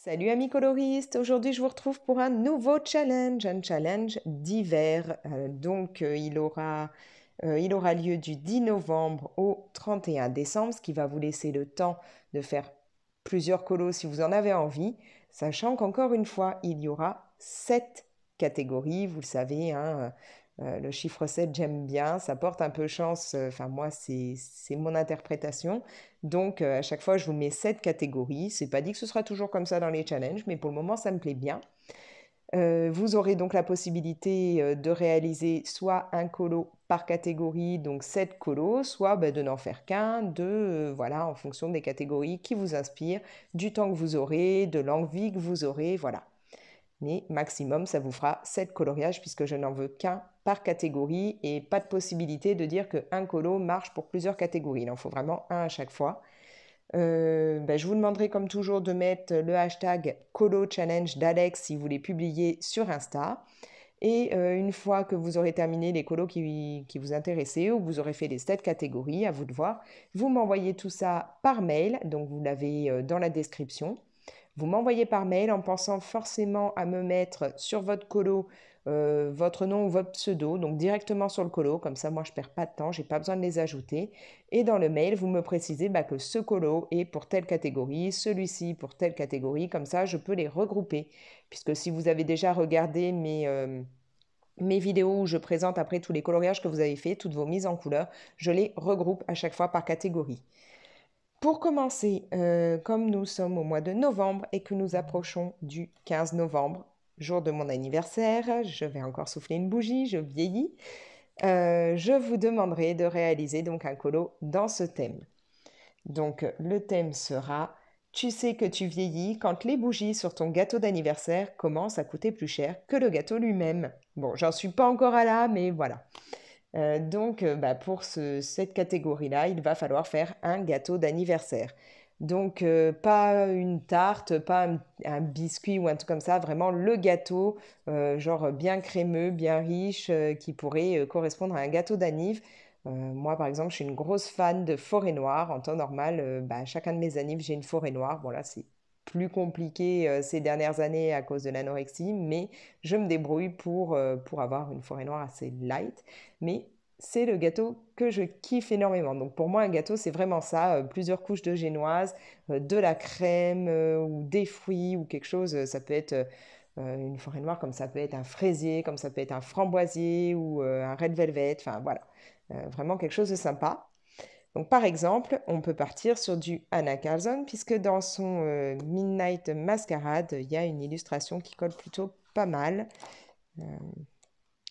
Salut amis coloristes, aujourd'hui je vous retrouve pour un nouveau challenge, un challenge d'hiver. Il aura lieu du 10 novembre au 31 décembre, ce qui va vous laisser le temps de faire plusieurs colos si vous en avez envie, sachant qu'encore une fois, il y aura 7 catégories, vous le savez, hein, le chiffre 7 j'aime bien, ça porte un peu chance, enfin moi c'est mon interprétation. Donc, à chaque fois, je vous mets 7 catégories. C'est pas dit que ce sera toujours comme ça dans les challenges, mais pour le moment, ça me plaît bien. Vous aurez donc la possibilité de réaliser soit un colo par catégorie, donc 7 colos, soit de n'en faire qu'un, voilà, en fonction des catégories qui vous inspirent, du temps que vous aurez, de l'envie que vous aurez, voilà. Mais maximum, ça vous fera 7 coloriages puisque je n'en veux qu'un par catégorie et pas de possibilité de dire qu'un colo marche pour plusieurs catégories. Il en faut vraiment un à chaque fois. Je vous demanderai comme toujours de mettre le hashtag Colo Challenge d'Alex si vous les publiez sur Insta. Et une fois que vous aurez terminé les colos qui vous intéressaient ou que vous aurez fait les 7 catégories, à vous de voir, vous m'envoyez tout ça par mail, donc vous l'avez dans la description. Vous m'envoyez par mail en pensant forcément à me mettre sur votre colo votre nom ou votre pseudo, donc directement sur le colo, comme ça moi je perds pas de temps, j'ai pas besoin de les ajouter. Et dans le mail, vous me précisez que ce colo est pour telle catégorie, celui-ci pour telle catégorie, comme ça je peux les regrouper. Puisque si vous avez déjà regardé mes vidéos où je présente après tous les coloriages que vous avez fait, toutes vos mises en couleur, je les regroupe à chaque fois par catégorie. Pour commencer, comme nous sommes au mois de novembre et que nous approchons du 15 novembre, jour de mon anniversaire, je vais encore souffler une bougie, je vieillis, je vous demanderai de réaliser donc un colo dans ce thème. Donc le thème sera tu sais que tu vieillis quand les bougies sur ton gâteau d'anniversaire commencent à coûter plus cher que le gâteau lui-même. Bon, j'en suis pas encore à là, mais voilà. Pour cette catégorie-là, il va falloir faire un gâteau d'anniversaire. Donc, pas une tarte, pas un biscuit ou un truc comme ça, vraiment le gâteau, genre bien crémeux, bien riche, qui pourrait correspondre à un gâteau d'anniv. Moi, par exemple, je suis une grosse fan de forêt noire. En temps normal, chacun de mes annives, j'ai une forêt noire. Bon, là, c'est plus compliqué ces dernières années à cause de l'anorexie, mais je me débrouille pour avoir une forêt noire assez light. Mais c'est le gâteau que je kiffe énormément. Donc pour moi, un gâteau, c'est vraiment ça, plusieurs couches de génoise, de la crème ou des fruits ou quelque chose. Ça peut être une forêt noire, comme ça peut être un fraisier, comme ça peut être un framboisier ou un red velvet. Enfin voilà, vraiment quelque chose de sympa. Donc par exemple, on peut partir sur du Anna Carlson, puisque dans son Midnight Masquerade, il y a une illustration qui colle plutôt pas mal.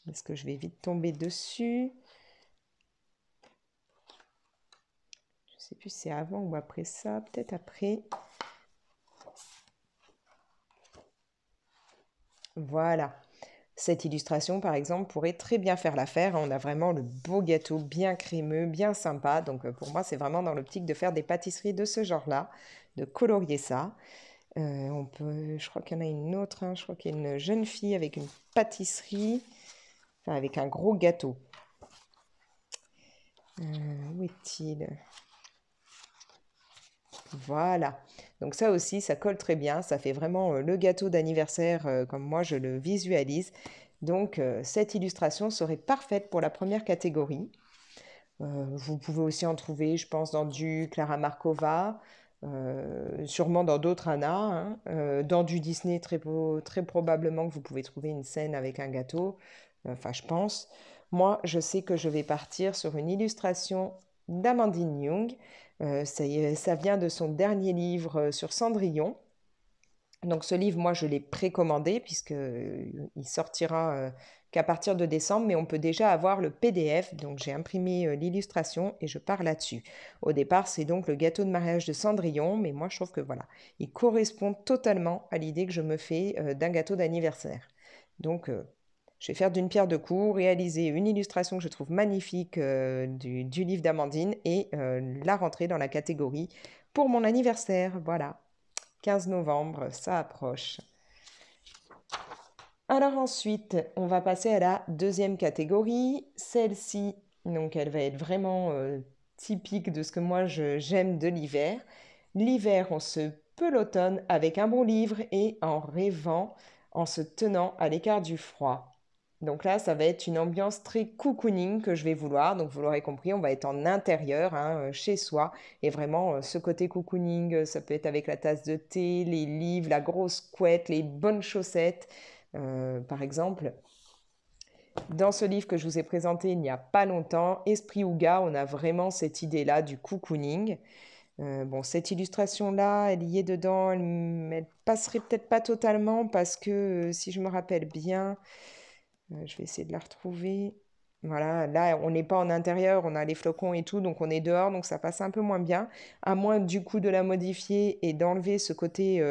Est-ce que je vais vite tomber dessus? Je ne sais plus si c'est avant ou après ça, peut-être après. Voilà. Cette illustration, par exemple, pourrait très bien faire l'affaire. On a vraiment le beau gâteau bien crémeux, bien sympa. Donc pour moi, c'est vraiment dans l'optique de faire des pâtisseries de ce genre-là, de colorier ça. Je crois qu'il y en a une autre, hein. Je crois qu'il y a une jeune fille avec une pâtisserie, enfin avec un gros gâteau. Où est-il? Voilà. Donc ça aussi, ça colle très bien. Ça fait vraiment le gâteau d'anniversaire comme moi je le visualise. Donc cette illustration serait parfaite pour la première catégorie. Vous pouvez aussi en trouver, je pense, dans du Clara Markova, sûrement dans d'autres Anna, hein. Dans du Disney, très probablement que vous pouvez trouver une scène avec un gâteau. Enfin, je pense. Moi, je sais que je vais partir sur une illustration d'Amandine Young. Ça vient de son dernier livre sur Cendrillon. Donc ce livre, moi, je l'ai précommandé puisqu'il sortira qu'à partir de décembre, mais on peut déjà avoir le PDF. Donc j'ai imprimé l'illustration et je pars là-dessus. Au départ, c'est donc le gâteau de mariage de Cendrillon, mais moi, je trouve que voilà, il correspond totalement à l'idée que je me fais d'un gâteau d'anniversaire. Donc je vais faire d'une pierre deux coups, réaliser une illustration que je trouve magnifique du livre d'Amandine et la rentrer dans la catégorie pour mon anniversaire. Voilà. 15 novembre, ça approche. Alors ensuite, on va passer à la deuxième catégorie. Celle-ci, donc elle va être vraiment typique de ce que moi j'aime de l'hiver. L'hiver, on se pelotonne avec un bon livre et en rêvant, en se tenant à l'écart du froid. Donc là, ça va être une ambiance très cocooning que je vais vouloir. Donc vous l'aurez compris, on va être en intérieur, hein, chez soi. Et vraiment, ce côté cocooning, ça peut être avec la tasse de thé, les livres, la grosse couette, les bonnes chaussettes. Par exemple, dans ce livre que je vous ai présenté il n'y a pas longtemps, Esprit Ouga, on a vraiment cette idée-là du cocooning. Bon, cette illustration-là, elle y est dedans, elle passerait peut-être pas totalement parce que si je me rappelle bien, je vais essayer de la retrouver. Voilà, là, on n'est pas en intérieur, on a les flocons et tout, donc on est dehors, donc ça passe un peu moins bien. À moins du coup de la modifier et d'enlever ce côté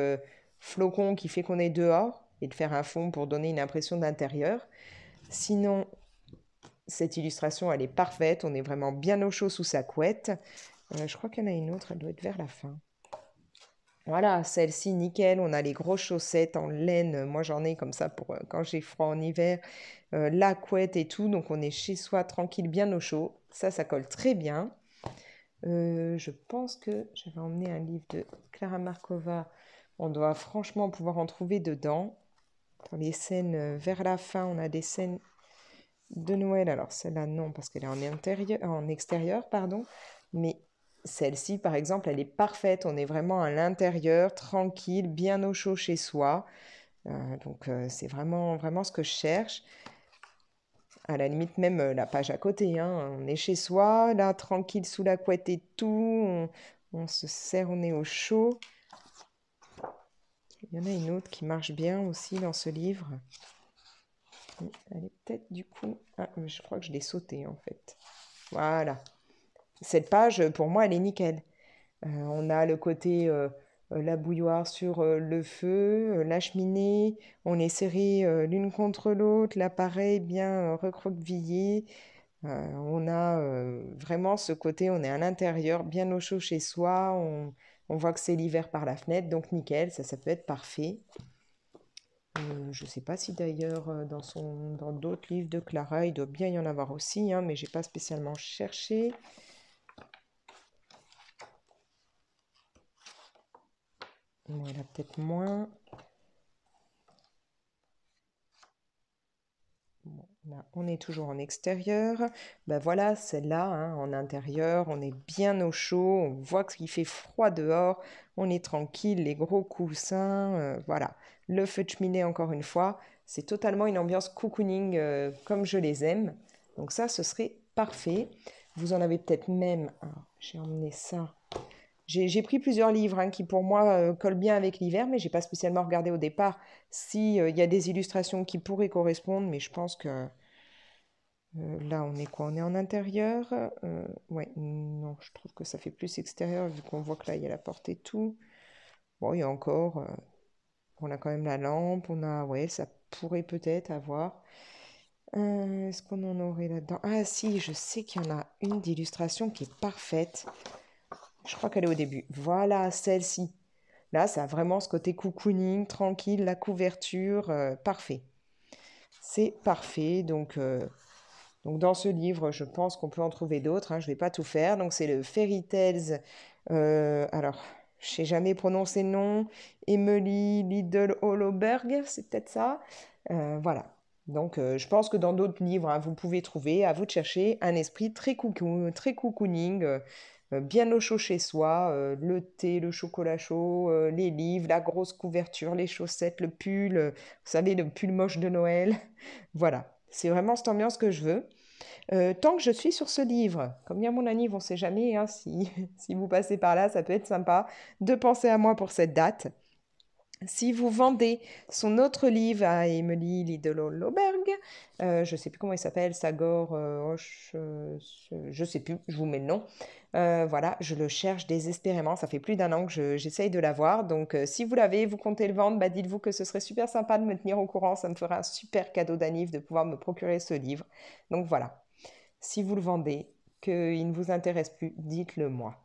flocon qui fait qu'on est dehors et de faire un fond pour donner une impression d'intérieur. Sinon, cette illustration, elle est parfaite. On est vraiment bien au chaud sous sa couette. Je crois qu'il y en a une autre, elle doit être vers la fin. Voilà, celle-ci, nickel. On a les grosses chaussettes en laine. Moi, j'en ai comme ça pour quand j'ai froid en hiver. La couette et tout. Donc, on est chez soi, tranquille, bien au chaud. Ça colle très bien. Je pense que j'avais emmené un livre de Clara Markova. On doit franchement pouvoir en trouver dedans. Dans les scènes vers la fin, on a des scènes de Noël. Alors celle-là, non, parce qu'elle est en extérieur, pardon. Mais celle-ci, par exemple, elle est parfaite. On est vraiment à l'intérieur, tranquille, bien au chaud chez soi. Donc c'est vraiment, vraiment ce que je cherche. À la limite, même la page à côté, hein. On est chez soi, là, tranquille, sous la couette et tout. On se serre, on est au chaud. Il y en a une autre qui marche bien aussi dans ce livre. Elle est peut-être du coup... Ah, je crois que je l'ai sautée en fait. Voilà. Cette page, pour moi, elle est nickel. On a le côté la bouilloire sur le feu, la cheminée. On est serré l'une contre l'autre, l'appareil bien recroquevillé. On a vraiment ce côté, on est à l'intérieur, bien au chaud chez soi. On voit que c'est l'hiver par la fenêtre, donc nickel, ça peut être parfait. Je ne sais pas si d'ailleurs dans d'autres livres de Clara, il doit bien y en avoir aussi, hein, mais je n'ai pas spécialement cherché. Bon, il y en a peut-être moins. Bon, là, on est toujours en extérieur. Ben voilà, celle-là, hein, en intérieur, on est bien au chaud, on voit qu'il fait froid dehors, on est tranquille, les gros coussins, voilà. Le feu de cheminée, encore une fois, c'est totalement une ambiance cocooning comme je les aime. Donc ça, ce serait parfait. Vous en avez peut-être même... Alors, j'ai emmené ça. J'ai pris plusieurs livres hein, qui pour moi collent bien avec l'hiver, mais j'ai pas spécialement regardé au départ si il y a des illustrations qui pourraient correspondre, mais je pense que là on est quoi? On est en intérieur. Ouais, non, je trouve que ça fait plus extérieur vu qu'on voit que là il y a la porte et tout. Bon, il y a encore. On a quand même la lampe, on a. Ouais, ça pourrait peut-être avoir. Est-ce qu'on en aurait là-dedans? Ah si, je sais qu'il y en a une d'illustration qui est parfaite. Je crois qu'elle est au début. Voilà, celle-ci. Là, ça a vraiment ce côté cocooning, tranquille, la couverture, parfait. C'est parfait. Donc, dans ce livre, je pense qu'on peut en trouver d'autres. Hein, je ne vais pas tout faire. Donc, c'est le Fairy Tales. Alors, je ne sais jamais prononcer le nom. Emily Lidl Holoberg, c'est peut-être ça. Voilà. Donc, je pense que dans d'autres livres, hein, vous pouvez trouver, à vous de chercher, un esprit très très cocooning, bien au chaud chez soi, le thé, le chocolat chaud, les livres, la grosse couverture, les chaussettes, le pull, vous savez, le pull moche de Noël. Voilà, c'est vraiment cette ambiance que je veux. Tant que je suis sur ce livre, comme il y a mon anniv, on ne sait jamais, hein, si, si vous passez par là, ça peut être sympa de penser à moi pour cette date. Si vous vendez son autre livre à Emily Lidl-Loberg, je ne sais plus comment il s'appelle, Sagor, je ne sais plus, je vous mets le nom. Voilà, je le cherche désespérément, ça fait plus d'un an que j'essaye de l'avoir. Donc si vous l'avez, vous comptez le vendre, bah, dites-vous que ce serait super sympa de me tenir au courant, ça me fera un super cadeau d'anniv de pouvoir me procurer ce livre. Donc voilà, si vous le vendez, qu'il ne vous intéresse plus, dites-le moi.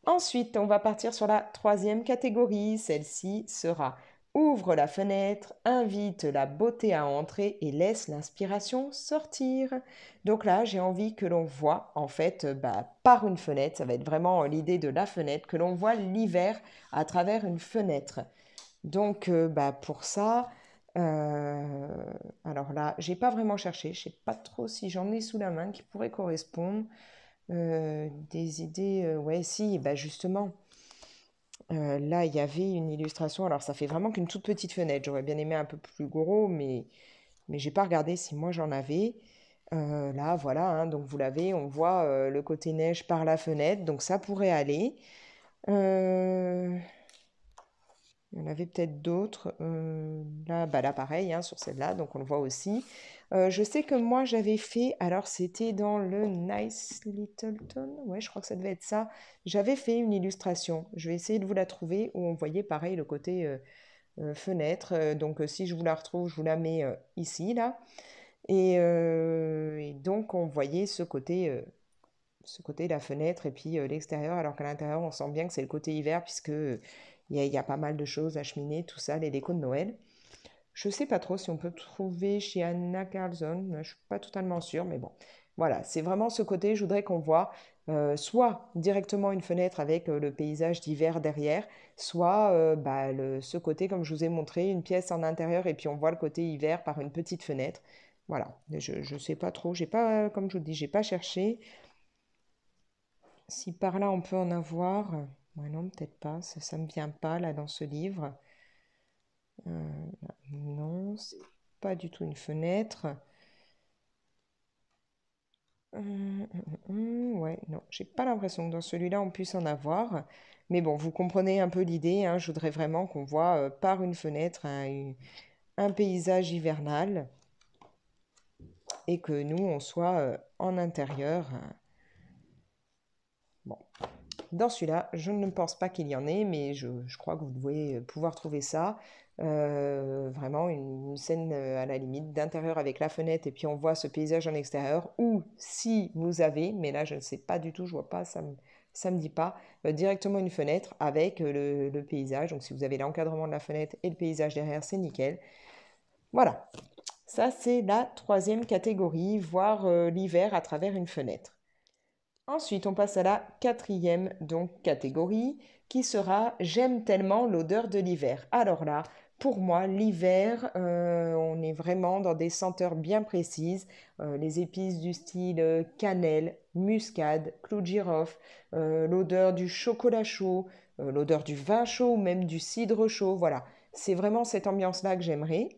Ensuite, on va partir sur la troisième catégorie. Celle-ci sera Ouvre la fenêtre, invite la beauté à entrer et laisse l'inspiration sortir. Donc là, j'ai envie que l'on voit, en fait, par une fenêtre, ça va être vraiment l'idée de la fenêtre, que l'on voit l'hiver à travers une fenêtre. Donc, pour ça, euh, alors là, j'ai pas vraiment cherché, je sais pas trop si j'en ai sous la main qui pourraient correspondre. Des idées, ouais, si, bah justement. Là, il y avait une illustration. Alors, ça fait vraiment qu'une toute petite fenêtre. J'aurais bien aimé un peu plus gros, mais j'ai pas regardé si moi j'en avais. Là, voilà, hein, donc vous l'avez, on voit le côté neige par la fenêtre, donc ça pourrait aller. Euh, il y en avait peut-être d'autres. Là, pareil, hein, sur celle-là, donc on le voit aussi. Je sais que moi, j'avais fait, alors c'était dans le Nice Littleton, ouais, je crois que ça devait être ça. J'avais fait une illustration. Je vais essayer de vous la trouver où on voyait pareil le côté fenêtre. Donc, si je vous la retrouve, je vous la mets ici, là. Et donc, on voyait ce côté la fenêtre et puis l'extérieur, alors qu'à l'intérieur, on sent bien que c'est le côté hiver, puisque il y a pas mal de choses, la cheminée, tout ça, les décos de Noël. Je sais pas trop si on peut trouver chez Anna Carlson, je suis pas totalement sûre, mais bon. Voilà, c'est vraiment ce côté, je voudrais qu'on voit soit directement une fenêtre avec le paysage d'hiver derrière, soit ce côté, comme je vous ai montré, une pièce en intérieur et puis on voit le côté hiver par une petite fenêtre. Voilà, je sais pas trop, j'ai pas, comme je vous dis, j'ai pas cherché. Si par là on peut en avoir, ouais, non, peut-être pas, ça me vient pas là dans ce livre. Non, c'est pas du tout une fenêtre. Ouais, non, j'ai pas l'impression que dans celui-là on puisse en avoir. Mais bon, vous comprenez un peu l'idée, hein, je voudrais vraiment qu'on voit par une fenêtre un paysage hivernal et que nous on soit en intérieur. Bon, dans celui-là, je ne pense pas qu'il y en ait, mais je crois que vous devez pouvoir trouver ça. Vraiment une scène à la limite d'intérieur avec la fenêtre et puis on voit ce paysage en extérieur. Ou si vous avez, mais là je ne sais pas du tout, je vois pas, ça me dit pas, directement une fenêtre avec le paysage. Donc si vous avez l'encadrement de la fenêtre et le paysage derrière, c'est nickel. Voilà, ça c'est la troisième catégorie, voir l'hiver à travers une fenêtre. Ensuite, on passe à la quatrième donc catégorie qui sera j'aime tellement l'odeur de l'hiver. Alors là, pour moi, l'hiver, on est vraiment dans des senteurs bien précises. Les épices du style cannelle, muscade, clou de girofle, l'odeur du chocolat chaud, l'odeur du vin chaud ou même du cidre chaud. Voilà, c'est vraiment cette ambiance-là que j'aimerais.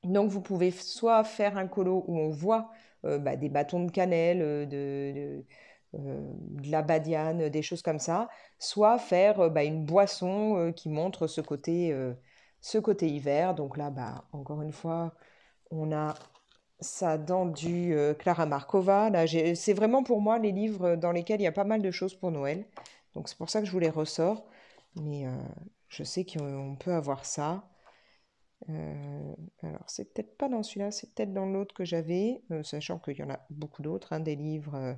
Donc vous pouvez soit faire un colo où on voit des bâtons de cannelle, de la badiane, des choses comme ça, soit faire une boisson qui montre ce côté hiver. Donc là, encore une fois, on a ça dans du Clara Markova. Là, c'est vraiment pour moi les livres dans lesquels il y a pas mal de choses pour Noël. Donc c'est pour ça que je vous les ressors. Mais je sais qu'on peut avoir ça. Alors, c'est peut-être pas dans celui-là, c'est peut-être dans l'autre que j'avais, sachant qu'il y en a beaucoup d'autres, hein, des livres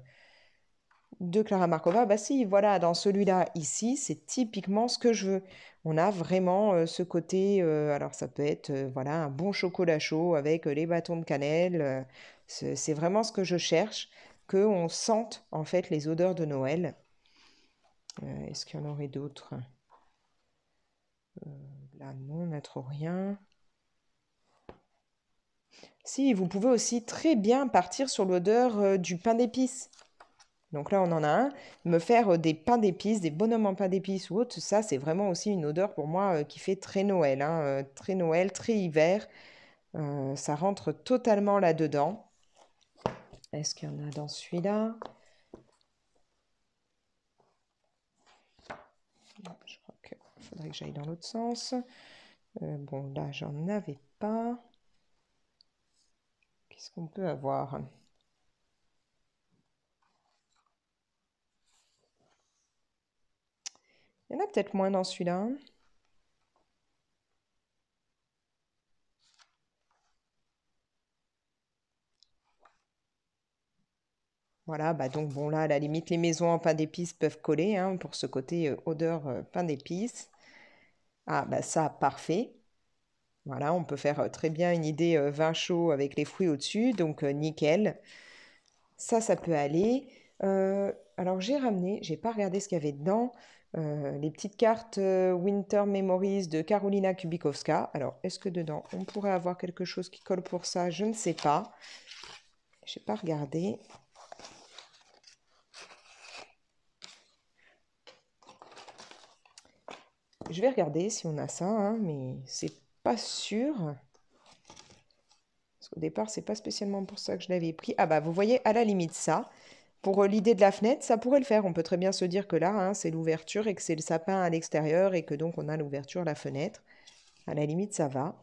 de Clara Markova. Bah si, voilà, dans celui-là, ici, c'est typiquement ce que je veux. On a vraiment ce côté, alors ça peut être, voilà, un bon chocolat chaud avec les bâtons de cannelle. C'est vraiment ce que je cherche, qu'on sente en fait les odeurs de Noël. Est-ce qu'il y en aurait d'autres? Là, non, on n'a trop rien. Si, vous pouvez aussi très bien partir sur l'odeur du pain d'épices. Donc là, on en a un. Me faire des pains d'épices, des bonhommes en pain d'épices ou autre, ça, c'est vraiment aussi une odeur pour moi qui fait très Noël, hein, très Noël, très hiver. Ça rentre totalement là-dedans. Est-ce qu'il y en a dans celui-là? Je crois qu'il faudrait que j'aille dans l'autre sens. Bon, là, j'en avais pas. Qu'est-ce qu'on peut avoir? Il y en a peut-être moins dans celui-là. Voilà, donc bon là, à la limite, les maisons en pain d'épices peuvent coller hein, pour ce côté odeur pain d'épices. Ah, bah ça, parfait. Voilà, on peut faire très bien une idée vin chaud avec les fruits au-dessus, donc nickel. Ça peut aller. Alors j'ai pas regardé ce qu'il y avait dedans. Les petites cartes Winter Memories de Karolina Kubikowska. Alors, est-ce que dedans, on pourrait avoir quelque chose qui colle pour ça? Je ne sais pas. J'ai pas regardé. Je vais regarder si on a ça, hein, mais c'est pas sûr. Parce qu'au départ, c'est pas spécialement pour ça que je l'avais pris. Ah bah, vous voyez, à la limite, ça. Pour l'idée de la fenêtre, ça pourrait le faire. On peut très bien se dire que là, hein, c'est l'ouverture et que c'est le sapin à l'extérieur et que donc on a l'ouverture, la fenêtre. À la limite, ça va.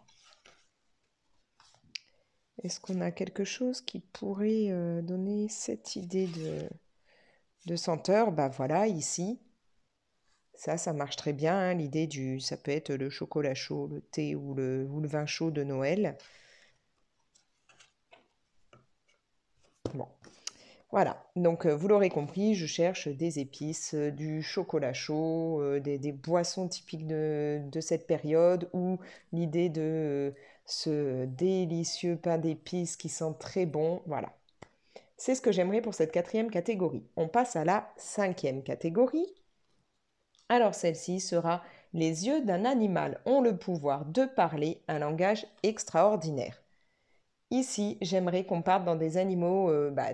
Est-ce qu'on a quelque chose qui pourrait donner cette idée de senteur? Bah voilà, ici. Ça marche très bien, hein, l'idée du... Ça peut être le chocolat chaud, le thé ou le vin chaud de Noël. Bon, voilà. Donc, vous l'aurez compris, je cherche des épices, du chocolat chaud, des boissons typiques de cette période ou l'idée de ce délicieux pain d'épices qui sent très bon. Voilà. C'est ce que j'aimerais pour cette quatrième catégorie. On passe à la cinquième catégorie. Alors celle-ci sera: les yeux d'un animal ont le pouvoir de parler un langage extraordinaire. Ici, j'aimerais qu'on parte dans des animaux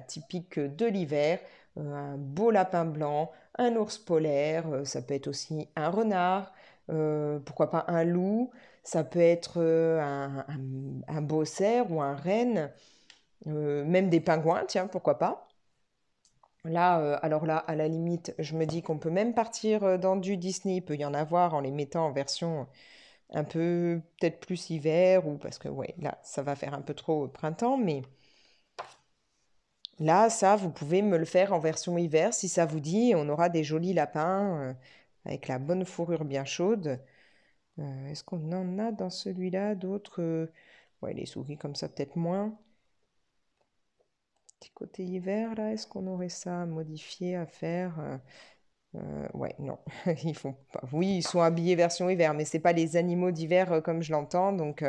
typiques de l'hiver, un beau lapin blanc, un ours polaire, ça peut être aussi un renard, pourquoi pas un loup, ça peut être un beau cerf ou un renne, même des pingouins, tiens, pourquoi pas. Là, alors là, à la limite, je me dis qu'on peut même partir dans du Disney. Il peut y en avoir en les mettant en version un peu peut-être plus hiver ou parce que ouais, là, ça va faire un peu trop printemps. Mais là, ça, vous pouvez me le faire en version hiver si ça vous dit. On aura des jolis lapins avec la bonne fourrure bien chaude. Est-ce qu'on en a dans celui-là d'autres ouais, les souris comme ça, peut-être moins. Petit côté hiver, là, est-ce qu'on aurait ça à modifier, à faire ouais, non, ils font pas. Oui, ils sont habillés version hiver, mais c'est pas les animaux d'hiver comme je l'entends. Donc,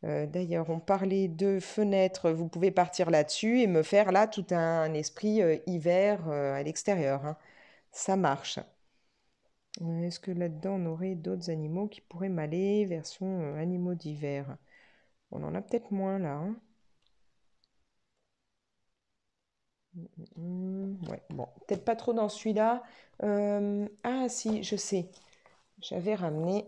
d'ailleurs, on parlait de fenêtres. Vous pouvez partir là-dessus et me faire là tout un esprit hiver à l'extérieur, hein. Ça marche. Est-ce que là-dedans on aurait d'autres animaux qui pourraient m'aller version animaux d'hiver? On en a peut-être moins là, hein. Ouais, bon, peut-être pas trop dans celui-là. Ah si, je sais. J'avais ramené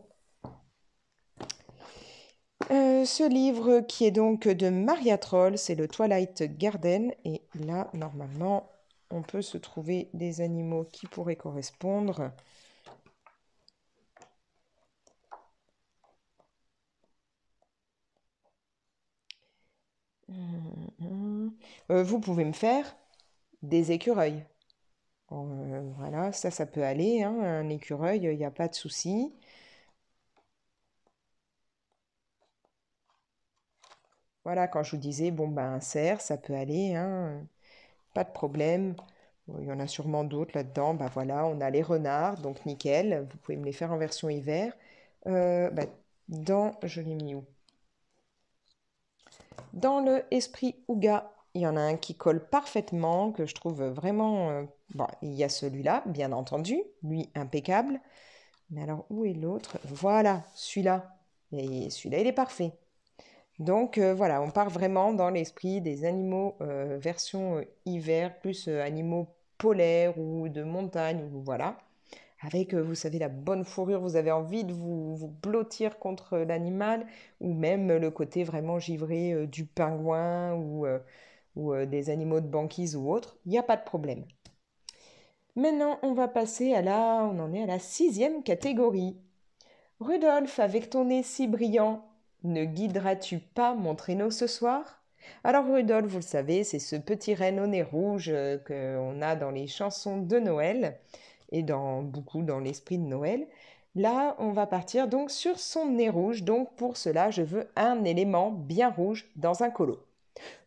ce livre qui est donc de Maria Troll, c'est le Twilight Garden. Et là, normalement, on peut se trouver des animaux qui pourraient correspondre. Vous pouvez me faire des écureuils. Voilà, ça peut aller, hein, un écureuil, il n'y a pas de souci. Voilà, quand je vous disais, bon, ben, un cerf, ça peut aller, hein, pas de problème. Bon, il y en a sûrement d'autres là-dedans. Bah voilà, on a les renards, donc nickel. Vous pouvez me les faire en version hiver. Bah, je l'ai mis où? Dans le esprit Ouga, il y en a un qui colle parfaitement, que je trouve vraiment. Bon, il y a celui-là, bien entendu, lui impeccable. Mais alors, où est l'autre? Voilà, celui-là. Et celui-là, il est parfait. Donc voilà, on part vraiment dans l'esprit des animaux version hiver, plus animaux polaires ou de montagne, ou voilà. Avec, vous savez, la bonne fourrure, vous avez envie de vous blottir contre l'animal, ou même le côté vraiment givré du pingouin ou des animaux de banquise ou autre. Il n'y a pas de problème. Maintenant, on va passer on en est à la sixième catégorie. Rudolph, avec ton nez si brillant, ne guideras-tu pas mon traîneau ce soir? Alors Rudolph, vous le savez, c'est ce petit renne au nez rouge qu'on a dans les chansons de Noël et beaucoup dans l'esprit de Noël. Là, on va partir donc sur son nez rouge. Donc pour cela, je veux un élément bien rouge dans un colo.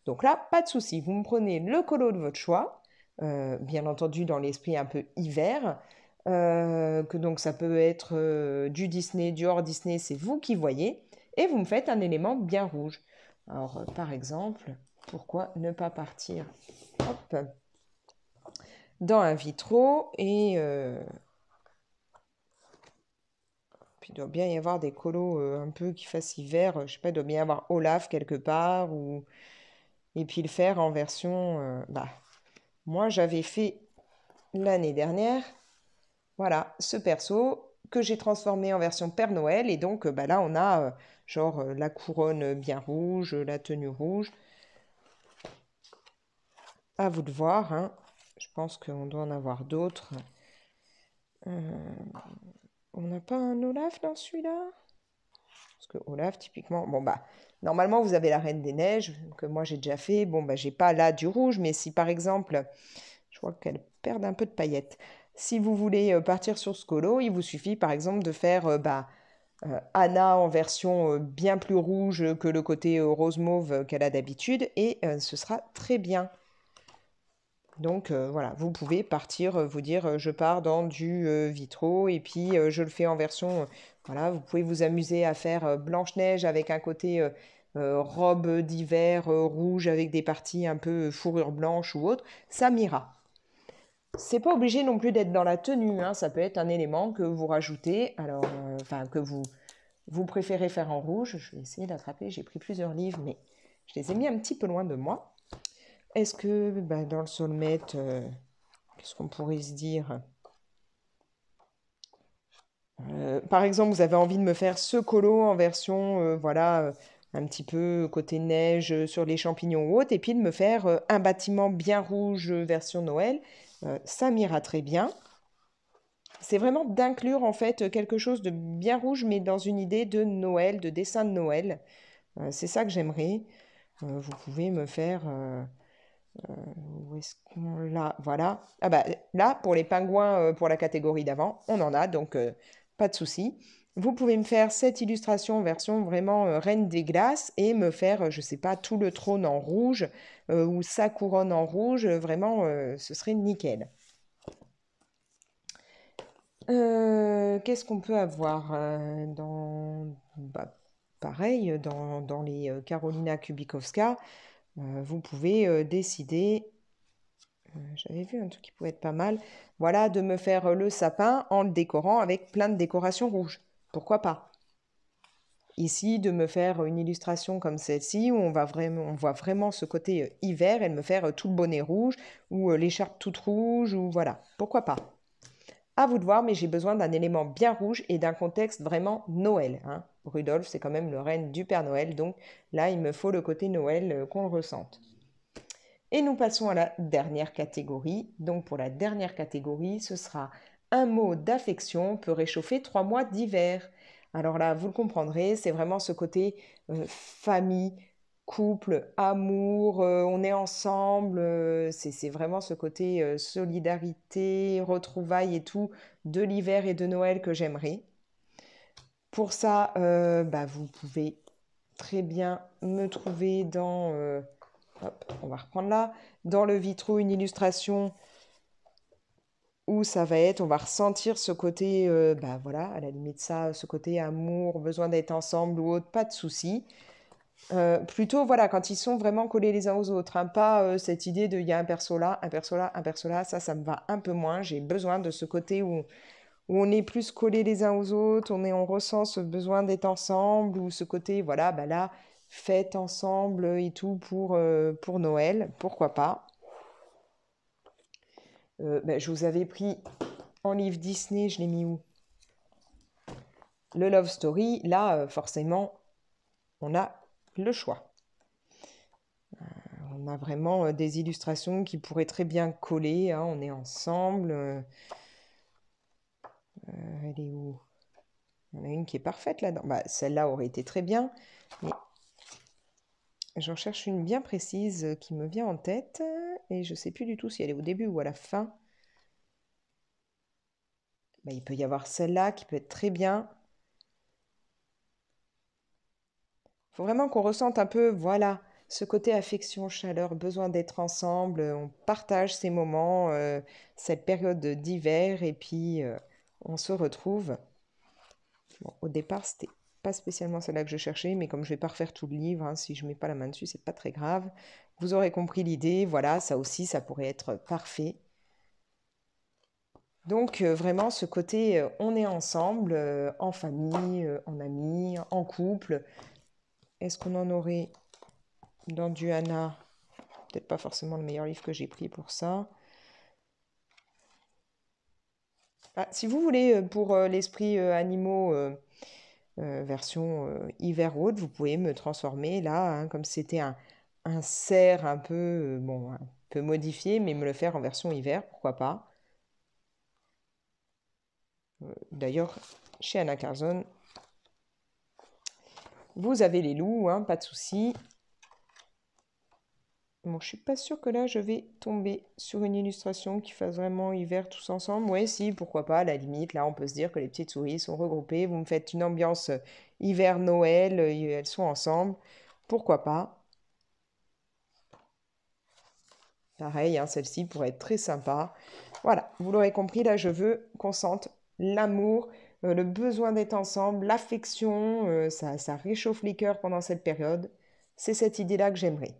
Donc là, pas de souci, vous me prenez le colo de votre choix, bien entendu dans l'esprit un peu hiver. que donc ça peut être du Disney, du hors Disney, c'est vous qui voyez, et vous me faites un élément bien rouge. Alors, par exemple, pourquoi ne pas partir hop, dans un vitro et puis il doit bien y avoir des colos un peu qui fassent hiver, je sais pas, il doit bien y avoir Olaf quelque part ou et puis le faire en version bah moi j'avais fait l'année dernière. Voilà, ce perso que j'ai transformé en version Père Noël. Et donc, bah là, on a genre la couronne bien rouge, la tenue rouge. À vous de voir, hein. Je pense qu'on doit en avoir d'autres. On n'a pas un Olaf dans celui-là? Parce que Olaf, typiquement, bon bah, normalement, vous avez la Reine des Neiges, que moi j'ai déjà fait. Bon, bah, j'ai pas là du rouge, mais si par exemple, je vois qu'elle perd un peu de paillettes. Si vous voulez partir sur ce colo, il vous suffit par exemple de faire bah, Anna en version bien plus rouge que le côté rose mauve qu'elle a d'habitude et ce sera très bien. Donc voilà, vous pouvez partir, vous dire je pars dans du vitro et puis je le fais en version, voilà, vous pouvez vous amuser à faire Blanche-Neige avec un côté robe d'hiver rouge avec des parties un peu fourrure blanche ou autre, ça m'ira. C'est pas obligé non plus d'être dans la tenue, hein, ça peut être un élément que vous rajoutez, alors, enfin que vous préférez faire en rouge. Je vais essayer d'attraper, j'ai pris plusieurs livres, mais je les ai mis un petit peu loin de moi. Est-ce que bah, dans le soulmate, qu'est-ce qu'on pourrait se dire? Par exemple, vous avez envie de me faire ce colo en version, voilà, un petit peu côté neige sur les champignons ou autre, et puis de me faire un bâtiment bien rouge version Noël. Ça m'ira très bien. C'est vraiment d'inclure en fait quelque chose de bien rouge, mais dans une idée de Noël, de dessin de Noël. C'est ça que j'aimerais. Vous pouvez me faire. Où est-ce qu'on l'a? Voilà. Ah bah là, pour les pingouins, pour la catégorie d'avant, on en a, donc pas de souci. Vous pouvez me faire cette illustration version vraiment Reine des Glaces et me faire, je sais pas, tout le trône en rouge ou sa couronne en rouge. Vraiment, ce serait nickel. Qu'est-ce qu'on peut avoir bah, pareil, dans les Karolina Kubikowska, vous pouvez décider, j'avais vu un truc qui pouvait être pas mal, voilà, de me faire le sapin en le décorant avec plein de décorations rouges. Pourquoi pas? Ici, de me faire une illustration comme celle-ci, où on voit vraiment ce côté hiver et de me faire tout le bonnet rouge ou l'écharpe toute rouge, ou voilà, pourquoi pas? À vous de voir, mais j'ai besoin d'un élément bien rouge et d'un contexte vraiment Noël, hein. Rudolph, c'est quand même le reine du Père Noël, donc là, il me faut le côté Noël qu'on le ressente. Et nous passons à la dernière catégorie. Donc pour la dernière catégorie, ce sera un mot d'affection peut réchauffer 3 mois d'hiver. Alors là, vous le comprendrez, c'est vraiment ce côté famille, couple, amour, on est ensemble, c'est vraiment ce côté solidarité, retrouvailles et tout de l'hiver et de Noël que j'aimerais. Pour ça, bah, vous pouvez très bien me trouver dans hop, on va reprendre là. Dans le vitro, une illustration où ça va être, on va ressentir ce côté, bah voilà, à la limite ça, ce côté amour, besoin d'être ensemble ou autre, pas de souci. Plutôt, voilà, quand ils sont vraiment collés les uns aux autres, hein, pas cette idée de il y a un perso là, un perso là, un perso là, ça me va un peu moins. J'ai besoin de ce côté où on est plus collés les uns aux autres, on ressent ce besoin d'être ensemble, ou ce côté, voilà, bah là, fête ensemble et tout pour Noël, pourquoi pas. Bah, je vous avais pris en livre Disney, je l'ai mis où? Le Love Story, là, forcément, on a le choix. On a vraiment des illustrations qui pourraient très bien coller, hein, on est ensemble. Elle est où? Il y en a une qui est parfaite là-dedans. Bah, celle-là aurait été très bien, mais j'en cherche une bien précise qui me vient en tête et je ne sais plus du tout si elle est au début ou à la fin. Bah, il peut y avoir celle-là qui peut être très bien. Il faut vraiment qu'on ressente un peu, voilà, ce côté affection, chaleur, besoin d'être ensemble. On partage ces moments, cette période d'hiver, et puis on se retrouve. Bon, au départ, c'était pas spécialement celle-là que je cherchais, mais comme je vais pas refaire tout le livre, hein, si je mets pas la main dessus, c'est pas très grave. Vous aurez compris l'idée. Voilà, ça aussi, ça pourrait être parfait. Donc vraiment ce côté on est ensemble, en famille, en amis, en couple. Est-ce qu'on en aurait dans du Hana? Peut-être pas forcément le meilleur livre que j'ai pris pour ça. Ah, si vous voulez pour l'esprit animaux version hiver haute, vous pouvez me transformer là, hein, comme c'était un cerf un peu, bon, un peu modifié, mais me le faire en version hiver, pourquoi pas. D'ailleurs, chez Anna Carzon, vous avez les loups, hein, pas de souci. Bon, je suis pas sûre que là, je vais tomber sur une illustration qui fasse vraiment hiver tous ensemble. Ouais, si, pourquoi pas, à la limite. Là, on peut se dire que les petites souris sont regroupées. Vous me faites une ambiance hiver-Noël, elles sont ensemble. Pourquoi pas? Pareil, hein, celle-ci pourrait être très sympa. Voilà, vous l'aurez compris, là, je veux qu'on sente l'amour, le besoin d'être ensemble, l'affection. Ça réchauffe les cœurs pendant cette période. C'est cette idée-là que j'aimerais.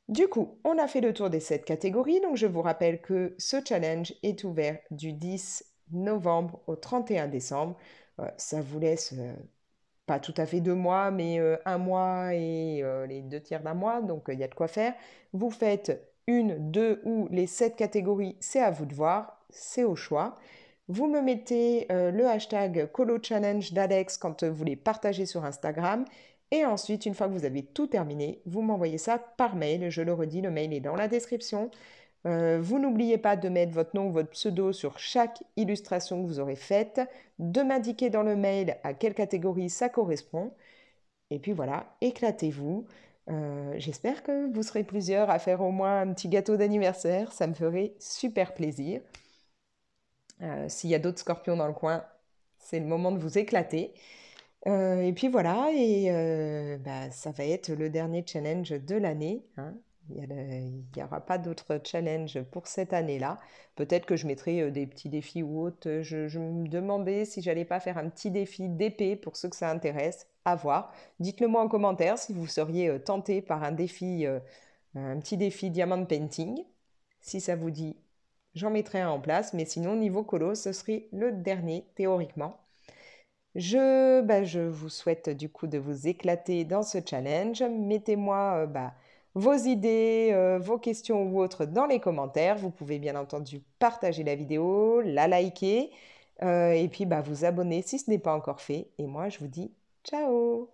Du coup, on a fait le tour des 7 catégories, donc je vous rappelle que ce challenge est ouvert du 10 novembre au 31 décembre. Ça vous laisse pas tout à fait 2 mois, mais un mois et les 2 tiers d'un mois, donc il y a de quoi faire. Vous faites une, deux ou les 7 catégories, c'est à vous de voir, c'est au choix. Vous me mettez le hashtag Colo Challenge d'Alex quand vous les partagez sur Instagram. Et ensuite, une fois que vous avez tout terminé, vous m'envoyez ça par mail. Je le redis, le mail est dans la description. Vous n'oubliez pas de mettre votre nom ou votre pseudo sur chaque illustration que vous aurez faite, de m'indiquer dans le mail à quelle catégorie ça correspond. Et puis voilà, éclatez-vous. J'espère que vous serez plusieurs à faire au moins un petit gâteau d'anniversaire. Ça me ferait super plaisir. S'il y a d'autres scorpions dans le coin, c'est le moment de vous éclater. Et puis voilà, et bah, ça va être le dernier challenge de l'année, hein. Il n'y aura pas d'autres challenges pour cette année-là. Peut-être que je mettrai des petits défis ou autres. Je me demandais si j'allais pas faire un petit défi d'épée pour ceux que ça intéresse. À voir. Dites-le moi en commentaire si vous seriez tenté par un défi, un petit défi diamond painting. Si ça vous dit, j'en mettrai un en place. Mais sinon, niveau colo, ce serait le dernier théoriquement. Je vous souhaite du coup de vous éclater dans ce challenge. Mettez-moi vos idées, vos questions ou autres dans les commentaires. Vous pouvez bien entendu partager la vidéo, la liker et puis vous abonner si ce n'est pas encore fait. Et moi, je vous dis ciao!